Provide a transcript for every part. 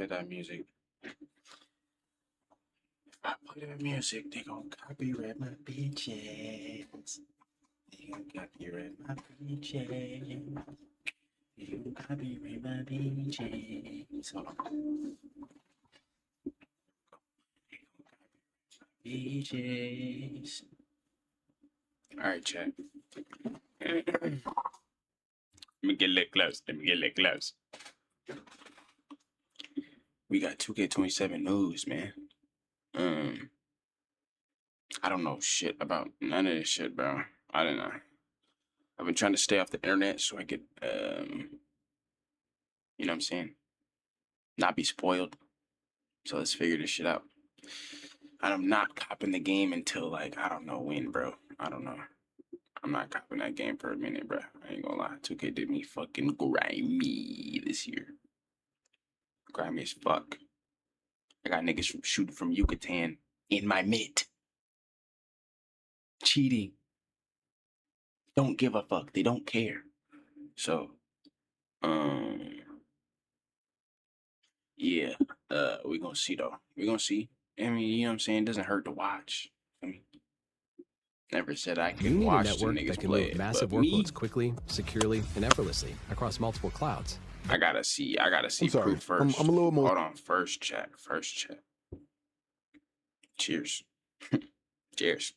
play that music. If I play that music, they gon' copyright my bitches. They gon' copyright my bitches. They gon' copyright my bitches. Hold on. Bitches. Alright, chat. Let me get a little close. We got 2K27 news, man. I don't know shit about none of this shit, bro. I don't know. I've been trying to stay off the internet so I could, you know what I'm saying? Not be spoiled. So let's figure this shit out. I'm not copping the game until, like, I don't know when, bro. I don't know. I'm not copping that game for a minute, bro. I ain't gonna lie. 2K did me fucking grimy this year. Grimy as fuck. I got niggas shooting from Yucatan in my mid. Cheating. Don't give a fuck. They don't care. So, yeah. We gonna see though. We gonna see. I mean, you know what I'm saying? It doesn't hurt to watch. I mean, never said I You can need a watch the network niggas that can play move it, massive but me, workloads quickly, securely, and effortlessly across multiple clouds. I gotta see proof first. I'm a little more. Hold on, first chat. Cheers. Cheers.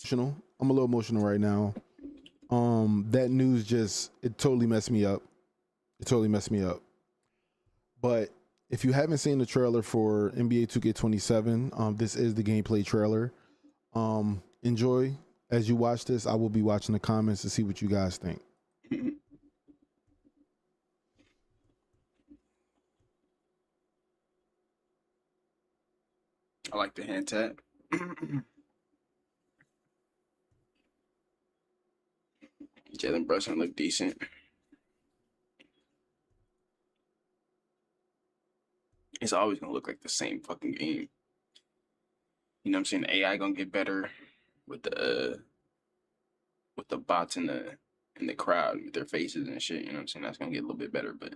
I'm a little emotional right now. That news it totally messed me up. But if you haven't seen the trailer for NBA 2K27, this is the gameplay trailer. Enjoy as you watch this. I will be watching the comments to see what you guys think. I like the hand tap. Jalen Brunson look decent. It's always gonna look like the same fucking game. You know what I'm saying? The AI gonna get better with the bots in the crowd with their faces and shit. You know what I'm saying? That's gonna get a little bit better, but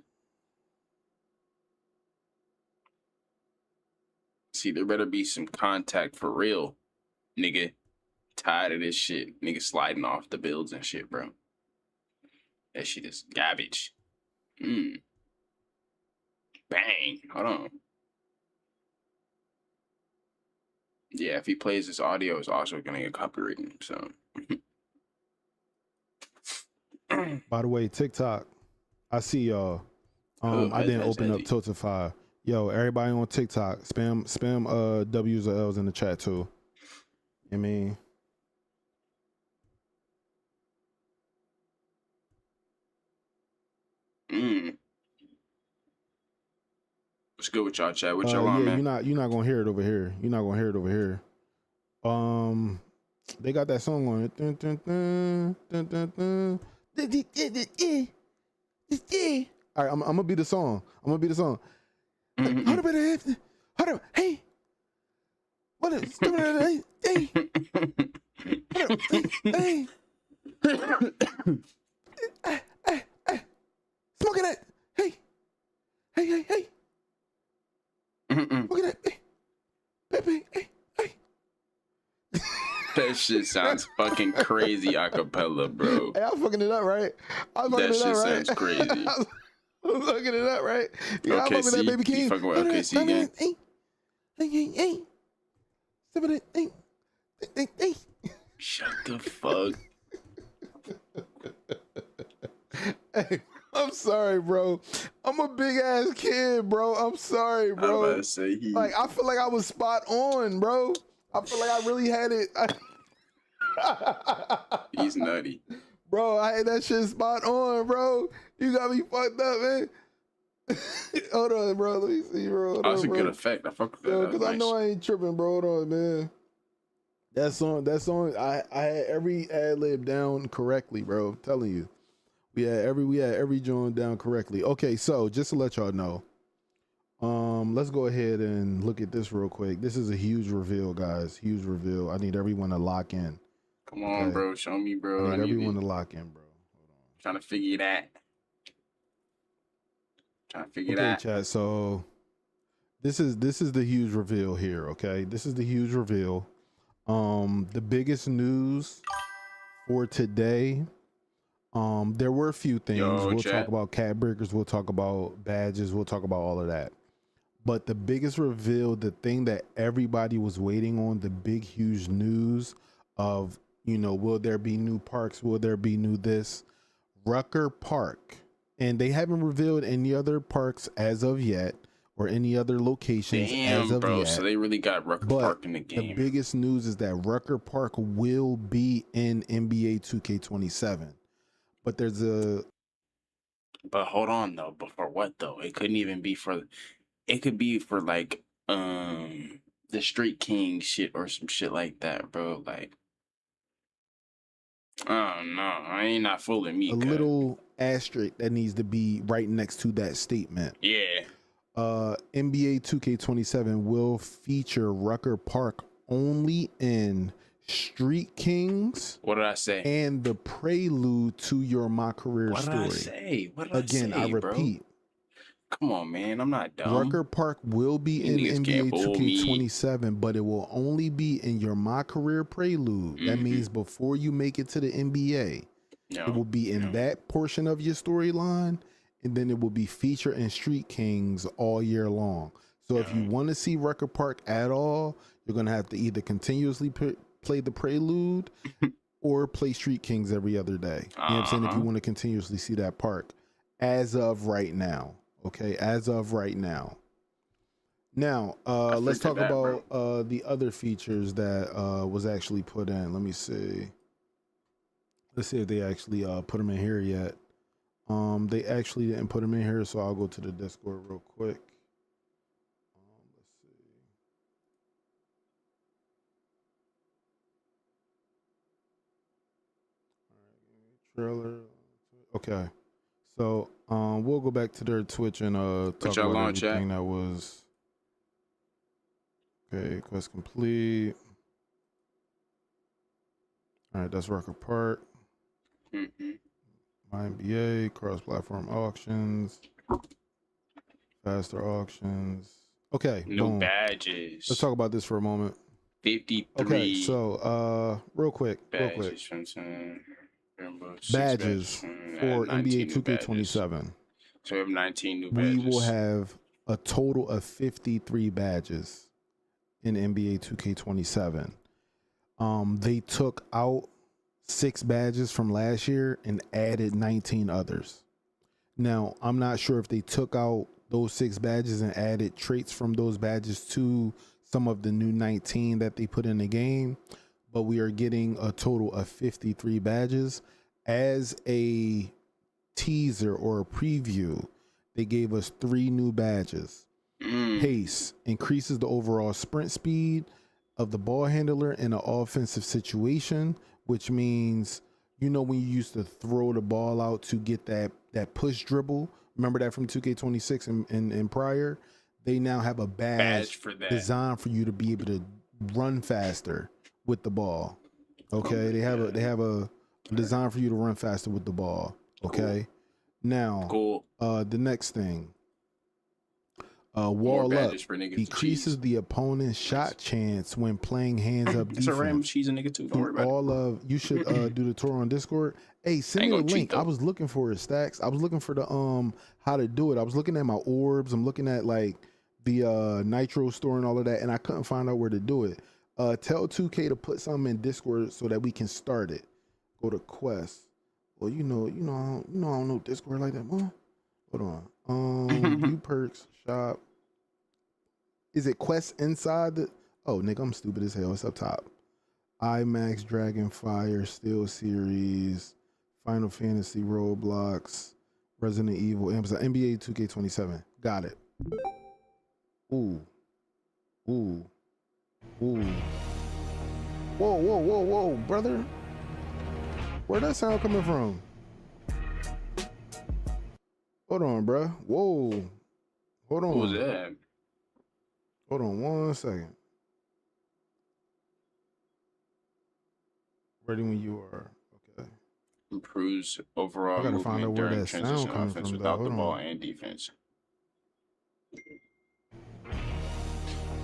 see, there better be some contact for real, nigga. Tired of this shit, nigga sliding off the builds and shit, bro. That shit is garbage. Bang. Hold on. Yeah, if he plays this audio, it's also gonna get copyrighted. So. By the way, TikTok, I see y'all. I didn't open up Totify. Yo, everybody on TikTok, spam W's or L's in the chat too. I mean, What's good with y'all, chat? What y'all on, man? You're not gonna hear it over here. They got that song on it. Dun, dun, dun, dun, dun, dun. All right, I'm gonna be the song. Hold up, hey. What is hey? Hey. Smoking that. Hey. Smoking that. Hey. That shit sounds fucking crazy acapella, bro. Hey, I'm fucking it up, right? That shit sounds crazy. I'm fucking it up, right? Yeah, okay, I'm fucking that Baby King. Fucking with OKC again. Hey. Shut the fuck. Hey, I'm sorry, bro. I'm a big ass kid, bro. I'm sorry, bro. I was about to say like, I feel like I was spot on, bro. I feel like I really had it. He's nutty. Bro, I had that shit spot on, bro. You got me fucked up, man. Hold on, bro. Let me see, bro. That's a good effect. I fuck with that. Yo, because I know I ain't tripping, bro. Hold on, man. That song, I had every ad lib down correctly, bro. I'm telling you. We had every joint down correctly. Okay, so just to let y'all know, Let's go ahead and look at this real quick. This is a huge reveal, guys. Huge reveal. I need everyone to lock in. Come on, bro. Show me, I bro. need everyone to lock in, bro. Trying to figure that. Trying to figure Okay, that. chat. So this is the huge reveal here. Okay, this is the huge reveal. The biggest news for today. There were a few things. We'll talk about cat breakers. We'll talk about badges. We'll talk about all of that. But the biggest reveal, the thing that everybody was waiting on, the big, huge news of, you know, will there be new parks? Will there be new this? Rucker Park. And they haven't revealed any other parks as of yet or any other locations as of yet. So they really got Rucker Park in the game. The biggest news is that Rucker Park will be in NBA 2K27. But there's a... But hold on, though. But for what, though? It couldn't even be for... It could be for, like, the Street King shit or some shit like that, bro. Like... Oh, no. I ain't not fooling me. A little asterisk that needs to be right next to that statement. Yeah. NBA 2K27 will feature Rucker Park only in Street Kings. What did I say? And the prelude to your My Career Story. What did I say? What did I say, I repeat. Bro? Come on, man. I'm not dumb. Rucker Park will be in NBA 2K27, but it will only be in your My Career Prelude. That means before you make it to the NBA. It will be in that portion of your storyline, and then it will be featured in Street Kings all year long. So if you want to see Rucker Park at all, you're going to have to either continuously play the Prelude or play Street Kings every other day. You know what I'm saying? If you want to continuously see that park as of right now. Okay, as of right now. Now, let's talk about the other features that was actually put in. Let me see. Let's see if they actually put them in here yet. They actually didn't put them in here, so I'll go to the Discord real quick. Let's see. All right, trailer. Okay. So we'll go back to their Twitch and talk about everything that was. Okay, quest complete. All right, that's Rucker Park. My NBA, cross-platform auctions, faster auctions. Okay, new badges. Let's talk about this for a moment. 53. Okay, so real quick. Badges for NBA 2K27. So we have 19 new badges. We will have a total of 53 badges in NBA 2K27. They took out 6 badges from last year and added 19 others. Now, I'm not sure if they took out those 6 badges and added traits from those badges to some of the new 19 that they put in the game, but we are getting a total of 53 badges. As a teaser or a preview, they gave us 3 new badges. Pace increases the overall sprint speed of the ball handler in an offensive situation, which means, you know, when you used to throw the ball out to get that push dribble, remember that from 2K26 and prior? They now have a badge for that, designed for you to be able to run faster with the ball. Okay, they have a design for you to run faster with the ball. Okay, now the next thing. Wall up decreases the opponent's shot chance when playing hands up defense. It's a random cheese a nigga too. Don't worry about it. You should do the tour on Discord. Hey, send me a link. I was looking for it, Stacks. I was looking for the how to do it. I was looking at my orbs. I'm looking at like the Nitro store and all of that, and I couldn't find out where to do it. Tell 2K to put something in Discord so that we can start it. Go to Quest. Well, I don't know Discord like that, man. Hold on. View perks, shop. Is it Quest inside the... Oh, nigga, I'm stupid as hell. It's up top. IMAX, Dragonfire, Steel Series, Final Fantasy, Roblox, Resident Evil, Amazon, NBA 2K27. Got it. Ooh. Whoa, brother. Where that sound coming from? Hold on, bruh. Whoa. Hold What was on. that? Hold on 1 second. Ready when you are. Okay. Improves I overall gotta find out movement where during that sound transition coming offense from though. without the Hold ball on. and defense.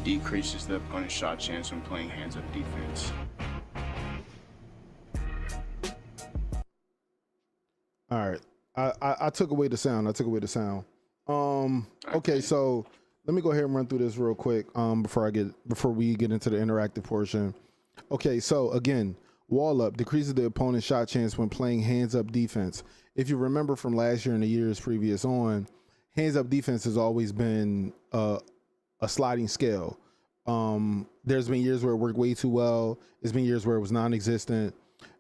Decreases the opponent's shot chance when playing hands-up defense. All right. I took away the sound. Okay, Okay. so let me go ahead and run through this real quick before we get into the interactive portion. Okay, so again, wall up decreases the opponent's shot chance when playing hands up defense. If you remember from last year and the years previous on, hands up defense has always been a sliding scale. There's been years where it worked way too well. There's been years where it was non-existent.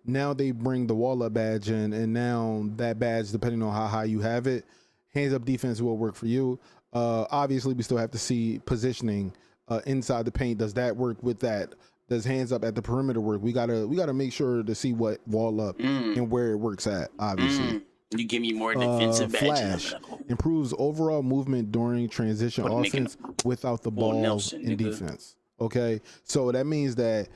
Now they bring the wall up badge in, and now that badge, depending on how high you have it, hands up defense will work for you. Obviously, we still have to see positioning inside the paint. Does that work with that? Does hands up at the perimeter work? We gotta make sure to see what wall up and where it works at. Obviously, You give me more defensive badges. flash improves overall movement during transition offense without the ball Nelson, in nigga. defense. Okay, so that means that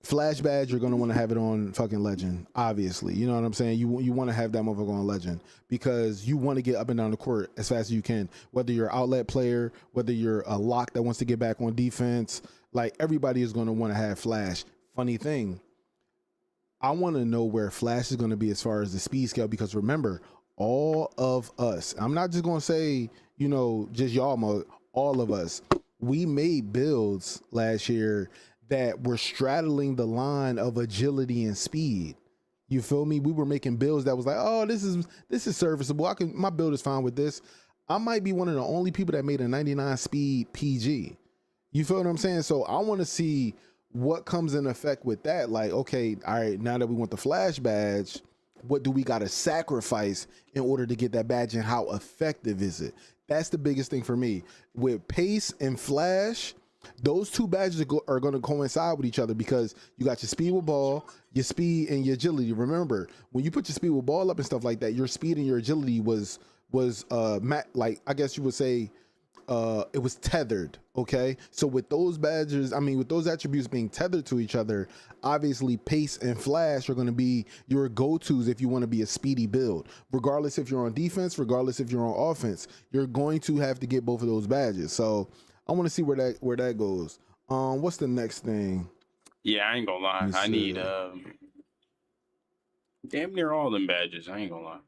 flash badge, you're gonna want to have it on fucking legend, obviously. You know what I'm saying? You want to have that motherfucker on legend because you want to get up and down the court as fast as you can. Whether you're an outlet player, whether you're a lock that wants to get back on defense, like everybody is gonna want to have flash. Funny thing, I want to know where flash is gonna be as far as the speed scale because remember, all of us. I'm not just gonna say just y'all, all of us. We made builds last year that were straddling the line of agility and speed. You feel me? We were making builds that was like, oh, this is serviceable. My build is fine with this. I might be one of the only people that made a 99 speed PG. You feel what I'm saying? So I want to see what comes in effect with that. Like, okay, all right, now that we want the flash badge, what do we got to sacrifice in order to get that badge and how effective is it? That's the biggest thing for me. With pace and flash, those two badges are going to coincide with each other because you got your speed with ball, your speed and your agility. Remember, when you put your speed with ball up and stuff like that, your speed and your agility was like I guess you would say it was tethered. Okay, so with those badges, with those attributes being tethered to each other, obviously pace and flash are going to be your go-tos if you want to be a speedy build. Regardless if you're on defense, regardless if you're on offense, you're going to have to get both of those badges. So I want to see where that goes. What's the next thing? Yeah, I ain't gonna lie. I need damn near all them badges. I ain't gonna lie.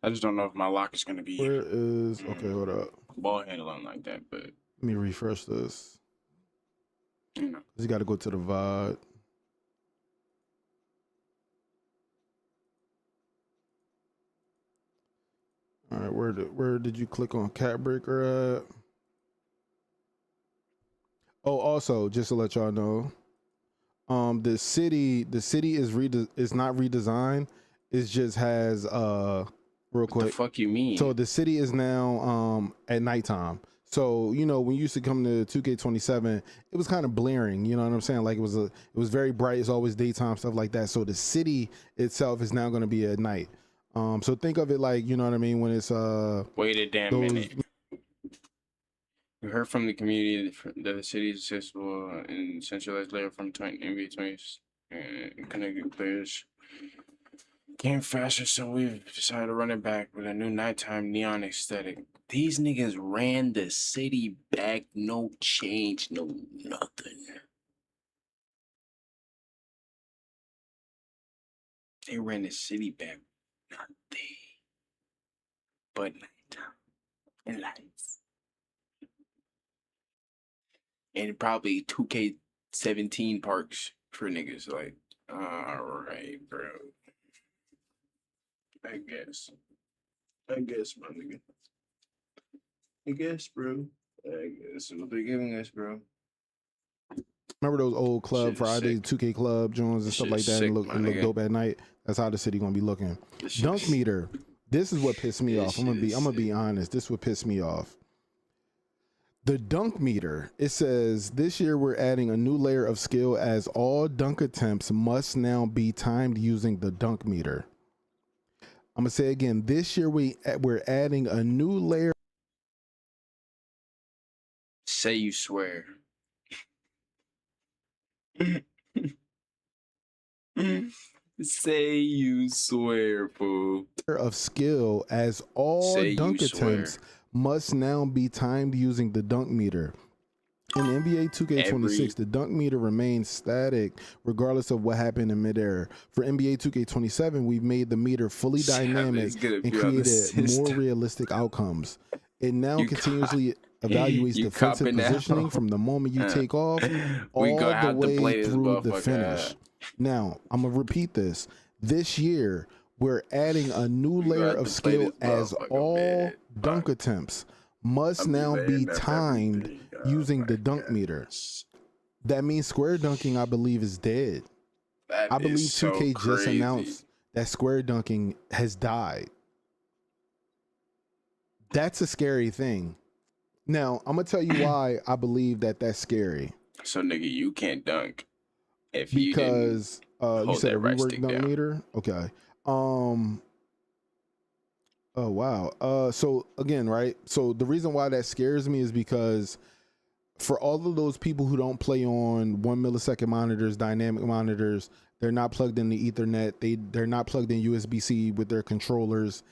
I just don't know if my lock is gonna be Where is okay? Hold up. Ball handling like that, but Let me refresh this. you know. You got to go to the VOD. All right, where did you click on Cat Breaker at? Oh, also, just to let y'all know, the city is not redesigned. It just has real quick. What the fuck you mean? So the city is now at nighttime. So when you used to come to 2K27, it was kind of blaring. You know what I'm saying? Like it was very bright. It's always daytime stuff like that. So the city itself is now going to be at night. So think of it like when it's wait a damn minute. We heard from the community that the city is accessible and centralized layer from NBA2K27 and connected players game faster, so we've decided to run it back with a new nighttime neon aesthetic. These niggas ran the city back, no change, no nothing. They ran the city back, nothing but nighttime and lights. And probably 2K17 parks for niggas. Like, alright, bro. I guess, my nigga. I guess, bro. I guess what they're giving us, bro. Remember those old Club Shit Fridays, sick. 2K Club Jones and stuff Shit like that, sick, and look my nigga. dope at night. That's how the city gonna be looking. This shit Dunk is- meter. This is what pissed me This off. I'm gonna shit is be sick. honest. This would piss me off. The dunk meter. It says this year we're adding a new layer of skill as all dunk attempts must now be timed using the dunk meter. I'm gonna say again, this year we're adding a new layer. Say you swear. Say you swear, fool. Of skill, as all Say dunk you swear. attempts must now be timed using the dunk meter. In NBA 2K26, the dunk meter remains static regardless of what happened in midair. For NBA 2K27, we've made the meter fully dynamic and created more realistic outcomes. It now continuously evaluates defensive positioning from the moment you take off all the way through the finish. Now, I'm going to repeat this. This year, we're adding a new layer of skill, as all dunk attempts must now be timed using the dunk meter. That means square dunking, I believe, is dead. I believe 2K just announced that square dunking has died. That's a scary thing. Now, I'm going to tell you why I believe that that's scary. So, nigga, you can't dunk if because you said a rework dunk down. meter? Okay. Oh wow. So again, right? So the reason why that scares me is because for all of those people who don't play on 1 millisecond monitors, dynamic monitors, they're not plugged in the Ethernet, they're not plugged in USB-C with their controllers.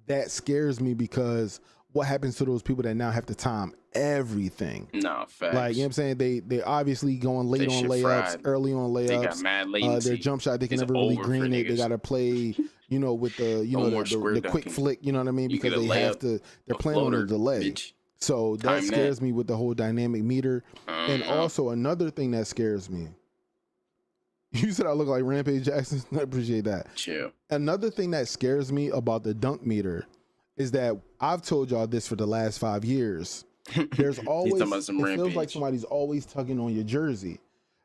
That scares me because what happens to those people that now have to time everything? No, facts. Like, you know what I'm saying? They obviously going late on layups, early on layups. They got mad latency. Their jump shot, they can never really green it. They got to play, you know, with the, you know, the quick flick, you know what I mean? Because they have to, they're playing on a delay. So that scares me with the whole dynamic meter. And also another thing that scares me. You said I look like Rampage Jackson. I appreciate that. Chill. Another thing that scares me about the dunk meter is that I've told y'all this for the last 5 years. There's always, it feels like somebody's always tugging on your jersey.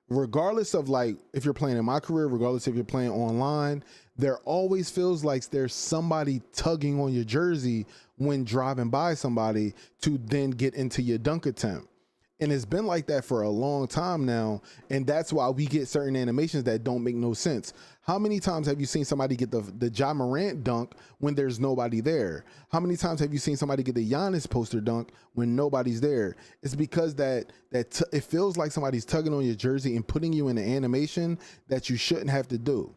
Regardless of, like, if you're playing in my career, regardless if you're playing online, there always feels like there's somebody tugging on your jersey when driving by somebody to then get into your dunk attempt. And it's been like that for a long time now. And that's why we get certain animations that don't make no sense. How many times have you seen somebody get the Ja Morant dunk when there's nobody there? How many times have you seen somebody get the Giannis poster dunk when nobody's there? It's because it feels like somebody's tugging on your jersey and putting you in an animation that you shouldn't have to do.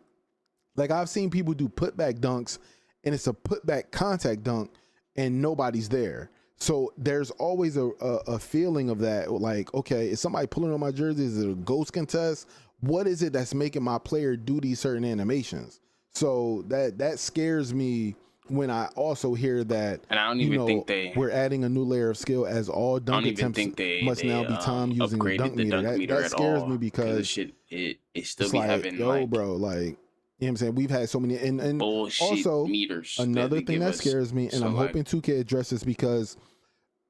Like, I've seen people do putback dunks and it's a putback contact dunk and nobody's there. So there's always a feeling of that, like, okay, is somebody pulling on my jersey? Is it a ghost contest? What is it that's making my player do these certain animations? So that scares me when I also hear that, and I don't even think we're adding a new layer of skill, as all dunk attempts must now be timed using the dunk meter. That scares me because it still it's be like, having, yo, like, bro, like, you know what I'm saying? We've had so many, and also meters another thing that scares me, and I'm hoping 2K addresses, because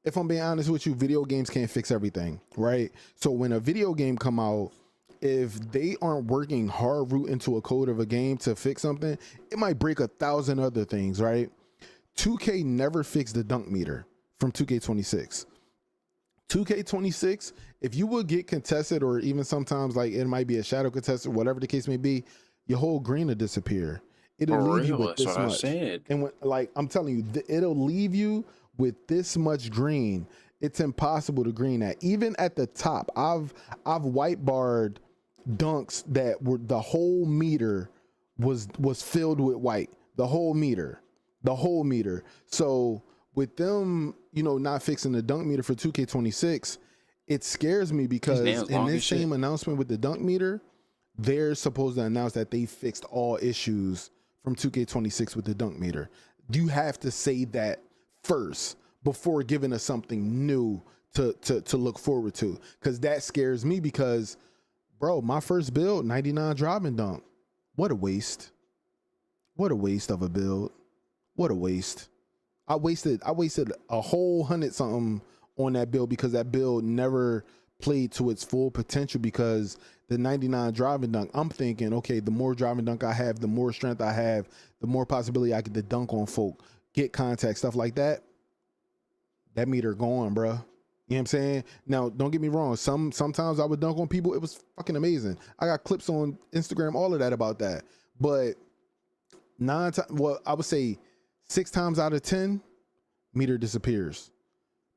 if I'm being honest with you, video games can't fix everything, right? So when a video game come out, if they aren't working hard root into a code of a game to fix something, it might break 1,000 other things, right? 2K never fixed the dunk meter from 2K26. 2K26, if you would get contested, or even sometimes like it might be a shadow contested, whatever the case may be, your whole green will disappear. It'll leave you with this much. And when, like, I'm telling you, it'll leave you with this much green. It's impossible to green that. Even at the top, I've white barred dunks that were, the whole meter was filled with white. The whole meter. So with them, you know, not fixing the dunk meter for 2K26, it scares me because in this same announcement with the dunk meter, they're supposed to announce that they fixed all issues from 2K26 with the dunk meter. You have to say that first before giving us something new to look forward to, because that scares me. Because, bro, my first build, 99 driving dunk, what a waste. What a waste of a build. What a waste. I wasted a whole 100 something on that build because that build never played to its full potential. Because the 99 driving dunk, I'm thinking, okay, the more driving dunk I have, the more strength I have, the more possibility I get to dunk on folk, get contact, stuff like that. That meter gone, bro. You know what I'm saying? Now, don't get me wrong. Sometimes I would dunk on people. It was fucking amazing. I got clips on Instagram, all of that about that. But I would say 6 times out of 10, meter disappears.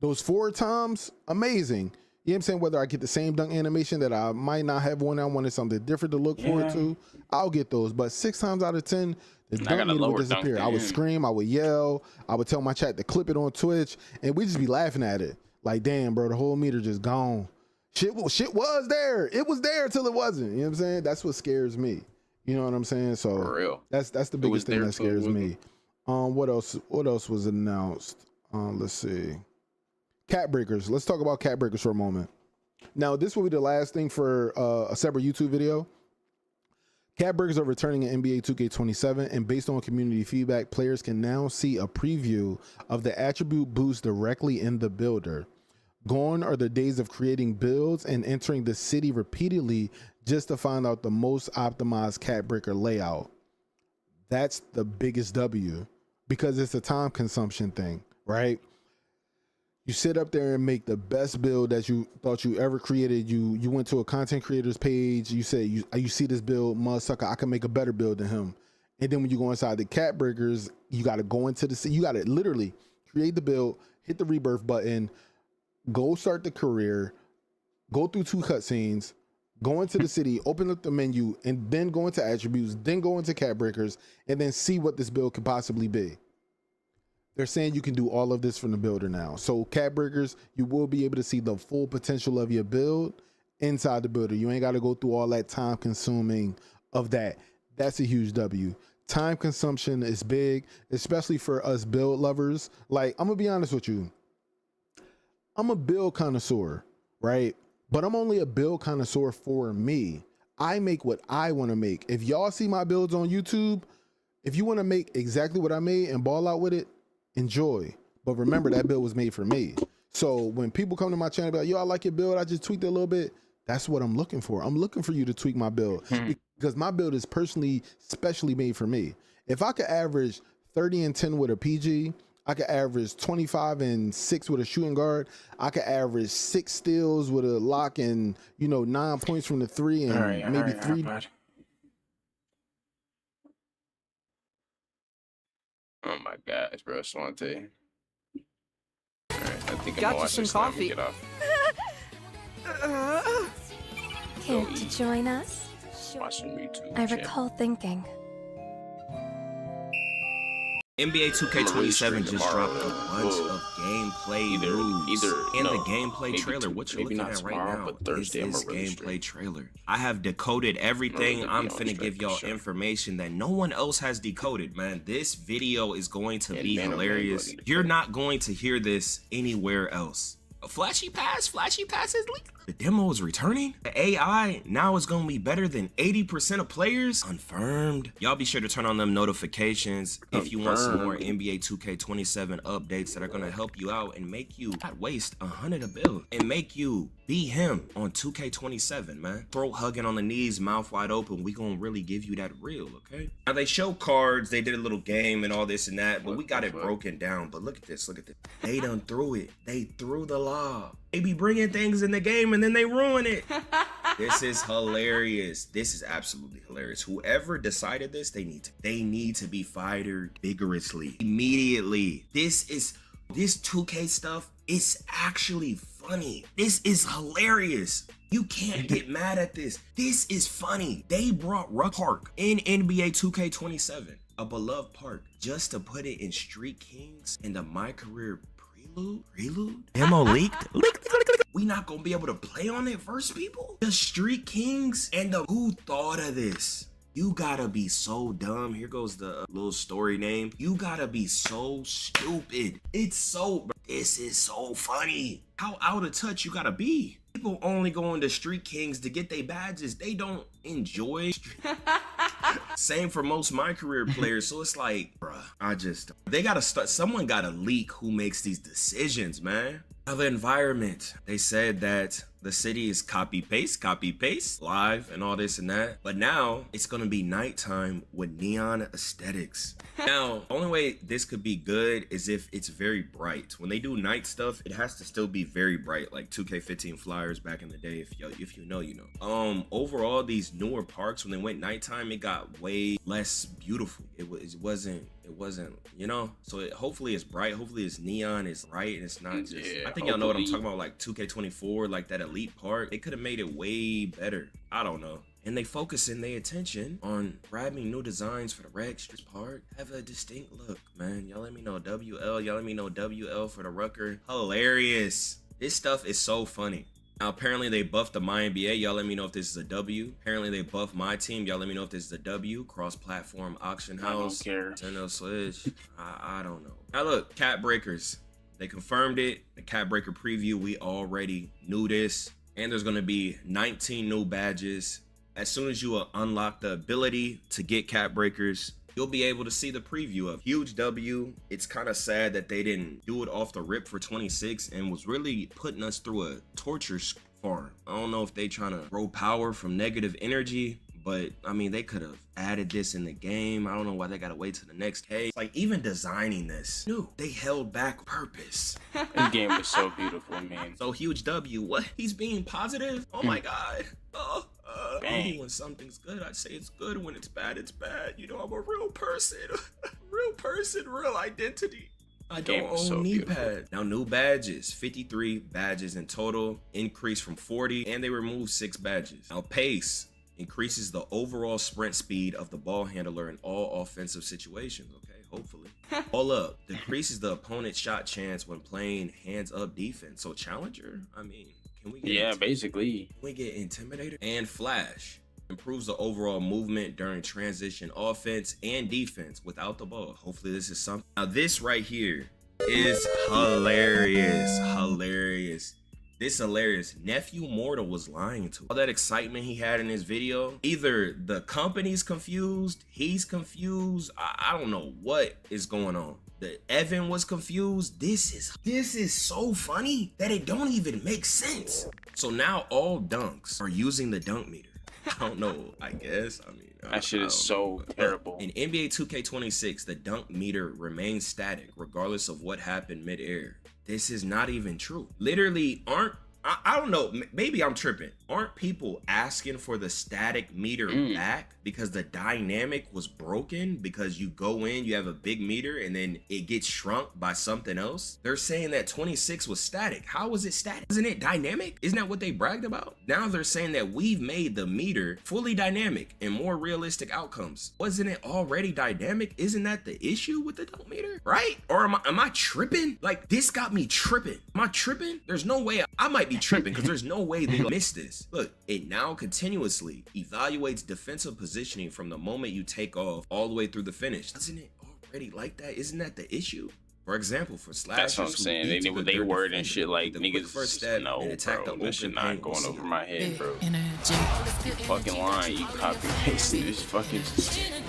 Those 4 times, amazing. You know what I'm saying? Whether I get the same dunk animation that I might not have one, I wanted something different to look forward to, I'll get those. But 6 times out of 10, the dunk meter would disappear. I would scream, I would yell, I would tell my chat to clip it on Twitch, and we'd just be laughing at it. Like, damn, bro, the whole meter just gone. Shit was there. It was there till it wasn't. You know what I'm saying? That's what scares me. You know what I'm saying? So For real. That's the biggest thing that scares me. What else was announced? Let's see. Cat breakers. Let's talk about cat breakers for a moment. Now, this will be the last thing for a separate YouTube video. Cat breakers are returning in NBA 2K27, and based on community feedback, players can now see a preview of the attribute boost directly in the builder. Gone are the days of creating builds and entering the city repeatedly just to find out the most optimized cat breaker layout. That's the biggest W, because it's a time consumption thing, right? You sit up there and make the best build that you thought you ever created. You went to a content creator's page. You said, you see this build, motherfucker, I can make a better build than him. And then when you go inside the cat breakers, you got to go into the, you got to literally create the build, hit the rebirth button, go start the career, go through 2 cutscenes, go into the city, open up the menu, and then go into attributes, then go into cat breakers, and then see what this build could possibly be. They're saying you can do all of this from the builder now. So cat breakers, you will be able to see the full potential of your build inside the builder. You ain't got to go through all that time consuming of that. That's a huge W. Time consumption is big, especially for us build lovers. Like, I'm gonna be honest with you. I'm a build connoisseur, right? But I'm only a build connoisseur for me. I make what I want to make. If y'all see my builds on YouTube, if you want to make exactly what I made and ball out with it, enjoy. But remember, that build was made for me. So when people come to my channel and be like, yo, I like your build, I just tweaked it a little bit, that's what I'm looking for. I'm looking for you to tweak my build because my build is personally, specially made for me. If I could average 30 and 10 with a PG, I could average 25 and 6 with a shooting guard. I could average 6 steals with a lock and, 9 points from the 3 and maybe 3. Oh my gosh, bro, Swante. All right, I think I'm Got gonna you watch some this now and coffee. get off. Care to join us? Watch some YouTube. I channel. recall thinking. NBA 2K27 just tomorrow. dropped a bunch of gameplay news. In the gameplay trailer, what you're looking at right now but is Thursday this I'm gonna gameplay trailer. I have decoded everything. I'm finna give y'all information that no one else has decoded, man. This video is going to be hilarious. You're not going to hear this anywhere else. A flashy pass is leaked. The demo is returning. The AI now is gonna be better than 80% of players. Confirmed. Y'all be sure to turn on them notifications if you want some more NBA 2K27 updates that are gonna help you out and make you not waste 100 a build and make you be him on 2K27, man. Throat hugging on the knees, mouth wide open. We gonna really give you that real, okay? Now they show cards, they did a little game and all this and that, but we got it broken down. But look at this, look at this. They done threw it. They threw the law. They be bringing things in the game and then they ruin it. This is hilarious. This is absolutely hilarious. Whoever decided this, they need to be fired vigorously, immediately. This 2K stuff is actually funny. This is hilarious. You can't get mad at this. This is funny. They brought Ruck Park in NBA 2K27, a beloved park, just to put it in Street Kings and the My Career Prelude? Demo leaked? We not gonna be able to play on it versus people? The Street Kings and who thought of this? You gotta be so dumb. Here goes the little story name. You gotta be so stupid. This is so funny. How out of touch you gotta be. People only go into Street Kings to get their badges. They don't enjoy Same for most My Career players. So it's like, bruh, they gotta start, someone gotta leak who makes these decisions, man. Now the environment, they said that the city is copy paste, live and all this and that. But now it's gonna be nighttime with neon aesthetics. Now, the only way this could be good is if it's very bright. When they do night stuff, it has to still be very bright, like 2K15 Flyers back in the day. If you know, you know. Overall, these newer parks, when they went nighttime, it got way way less beautiful. It wasn't, you know. So hopefully it's bright. Hopefully it's neon. It's bright, and it's not just. I think y'all know what I'm talking about, like 2K24, like that elite part. They could have made it way better. I don't know. And they focusing their attention on grabbing new designs for the Rextras part. Have a distinct look, man. Y'all let me know WL. Y'all let me know WL for the Rucker. Hilarious. This stuff is so funny. Now, apparently they buffed the My NBA. Y'all let me know if this is a W. Apparently they buffed my team. Y'all let me know if this is a W. Cross-platform auction house. I don't care. Nintendo Switch. I don't know. Now look, Cat Breakers. They confirmed it. The Cat Breaker preview, we already knew this. And there's gonna be 19 new badges. As soon as you unlock the ability to get Cat Breakers, you'll be able to see the preview of huge W. It's kind of sad that they didn't do it off the rip for 26 and was really putting us through a torture farm. I don't know if they trying to grow power from negative energy, but I mean, they could have added this in the game. I don't know why they gotta wait till the next day. Like, even designing this, no, they held back purpose. This game was so beautiful, man. So huge W, what? He's being positive? Oh my God. When something's good, I say it's good. When it's bad, it's bad. You know, I'm a real person. Real person, real identity. I don't own knee pads. Now, new badges. 53 badges in total. Increase from 40. And they removed 6 badges. Now, pace increases the overall sprint speed of the ball handler in all offensive situations. Okay, hopefully. All up. Decreases the opponent's shot chance when playing hands-up defense. So, challenger, I mean... basically. Can we get intimidated? And flash improves the overall movement during transition offense and defense without the ball. Hopefully this is something. Now this right here is hilarious. This hilarious. Nephew Mortal was lying to all that excitement he had in his video. Either the company's confused, he's confused. I don't know what is going on. The Evan was confused. This is so funny that it don't even make sense. So now all dunks are using the dunk meter. I don't know, I guess. I mean, that shit is so terrible. In NBA 2K26, the dunk meter remains static regardless of what happened mid-air. This is not even true. Literally, I don't know, maybe I'm tripping. Aren't people asking for the static meter back because the dynamic was broken? Because you go in, you have a big meter, and then it gets shrunk by something else? They're saying that 26 was static. How was it static? Isn't it dynamic? Isn't that what they bragged about? Now they're saying that we've made the meter fully dynamic and more realistic outcomes. Wasn't it already dynamic? Isn't that the issue with the dunk meter? Right? Or am I tripping? Like, this got me tripping. Am I tripping? There's no way. I might be tripping because there's no way they missed this. Look, it now continuously evaluates defensive positioning from the moment you take off all the way through the finish. Doesn't it already like that? Isn't that the issue? For example, for slashers, that's what I'm saying. They word and shit like niggas. First step, no, and attack bro, the this shit not going over my head, bro. Energy. Fucking line, you copy pasting this fucking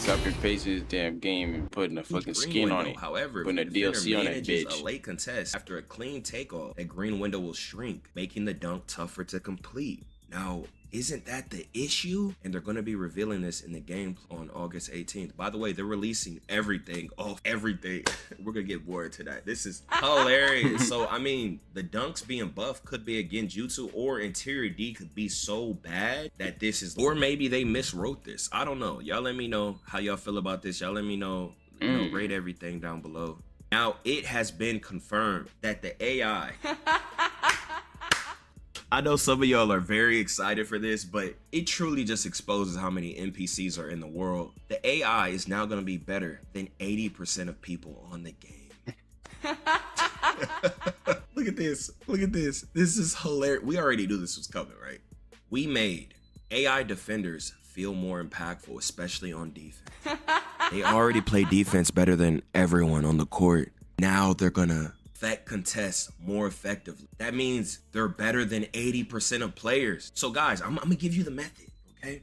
copy pasting this damn game and putting a fucking skin on it. However, putting a DLC on that bitch. A late contest after a clean takeoff, that green window will shrink, making the dunk tougher to complete. Now, isn't that the issue? And they're going to be revealing this in the game on August 18th. By the way, they're releasing everything. We're going to get bored to that. This is hilarious. So, I mean, the dunks being buffed could be a Genjutsu, or Interior D could be so bad that this is, or maybe they miswrote this. I don't know. Y'all let me know how y'all feel about this. Y'all let me know, rate everything down below. Now, it has been confirmed that the AI... I know some of y'all are very excited for this, but it truly just exposes how many NPCs are in the world. The AI is now going to be better than 80% of people on the game. Look at this. Look at this. This is hilarious. We already knew this was coming, right? We made AI defenders feel more impactful, especially on defense. They already play defense better than everyone on the court. Now they're going to affect contests more effectively. That means they're better than 80% of players. So guys, I'm gonna give you the method, okay?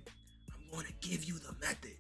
I'm gonna give you the method.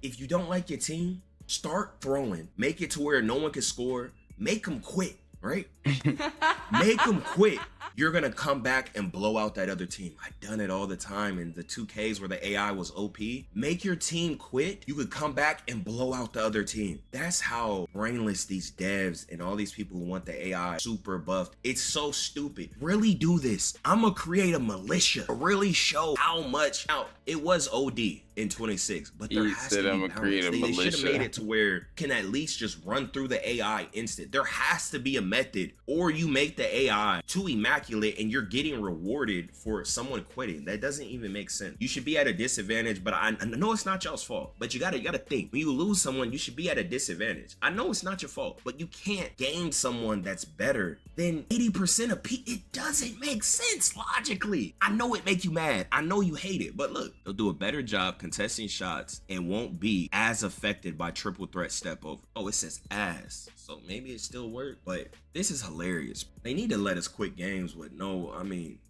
If you don't like your team, start throwing. Make it to where no one can score. Make them quit, right? Make them quit. you're gonna come back and blow out that other team. I've done it all the time in the 2Ks where the AI was OP. Make your team quit, you could come back and blow out the other team. That's how brainless these devs and all these people who want the AI super buffed. It's so stupid. Really do this. I'm gonna create a militia. Really show how much out. It was OD in 26, but there has to be balance. They should have made it to where you can at least just run through the AI instant. There has to be a method, or you make the AI too immaculate and you're getting rewarded for someone quitting. That doesn't even make sense. You should be at a disadvantage, but I know it's not y'all's fault, but you gotta think. When you lose someone, you should be at a disadvantage. I know it's not your fault, but you can't gain someone that's better than 80% of people. It doesn't make sense logically. I know it make you mad. I know you hate it, but look, they'll do a better job contesting shots and won't be as affected by triple threat step over. Oh, it says as, so maybe it still worked, but this is hilarious. They need to let us quit games with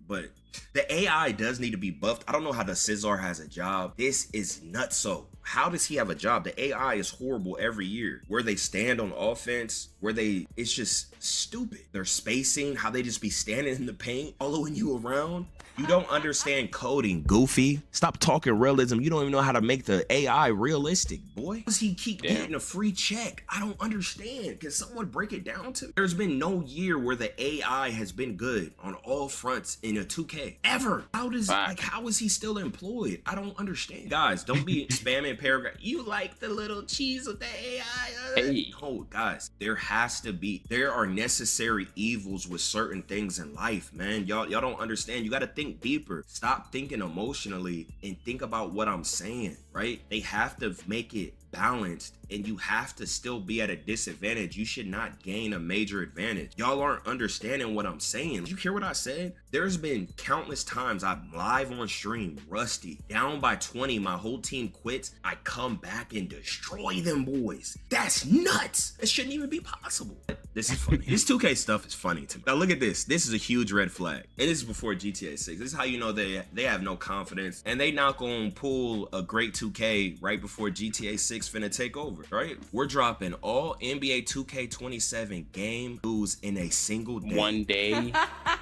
but the AI does need to be buffed. I don't know how the Scizor has a job. This is nutso. How does he have a job? The AI is horrible every year. Where they stand on offense, it's just stupid. Their spacing, how they just be standing in the paint, following you around. You don't understand coding, goofy. Stop talking realism. You don't even know how to make the AI realistic, boy. How does he keep getting a free check? I don't understand. Can someone break it down to me? There's been no year where the AI has been good on all fronts in a 2K ever. How is he still employed? I don't understand. Guys, don't be spamming paragraph. You like the little cheese with the AI? Hey. No, guys, there are necessary evils with certain things in life, man. Y'all don't understand. You got to think deeper. Stop thinking emotionally and think about what I'm saying, right? They have to make it balanced, and you have to still be at a disadvantage. You should not gain a major advantage. Y'all aren't understanding what I'm saying. Did you hear what I said? There's been countless times I'm live on stream, rusty, down by 20, my whole team quits. I come back and destroy them boys. That's nuts. That shouldn't even be possible. This is funny. This 2K stuff is funny to me. Now look at this. This is a huge red flag. And this is before GTA 6. This is how you know they have no confidence, and they not gonna pull a great 2K right before GTA 6 finna take over, right? We're dropping all NBA 2K27 game news in a single day. One day.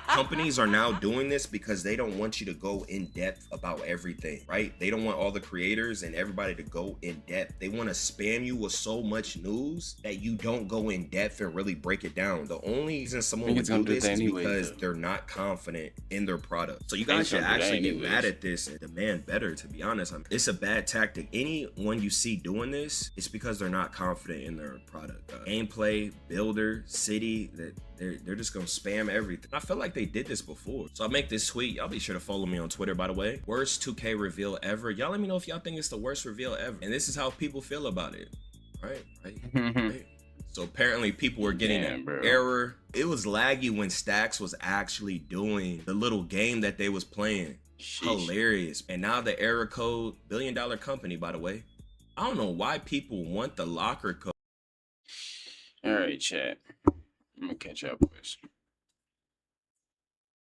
Companies are now doing this because they don't want you to go in depth about everything, right? They don't want all the creators and everybody to go in depth. They want to spam you with so much news that you don't go in depth and really break it down. The only reason someone would do this is because they're not confident in their product. So you guys should actually get mad at this and demand better, to be honest. It's a bad tactic. Anyone you see doing this, it's because they're not confident in their product. Gameplay, builder, city, that they're just gonna spam everything. I feel like they did this before. So I'll make this tweet. Y'all be sure to follow me on Twitter, by the way. Worst 2K reveal ever. Y'all let me know if y'all think it's the worst reveal ever. And this is how people feel about it. Right? So apparently people were getting an error. It was laggy when Stacks was actually doing the little game that they was playing. Sheesh. Hilarious. And now the error code, $1 billion company, by the way. I don't know why people want the locker code. All right, chat. I'm gonna catch up with this.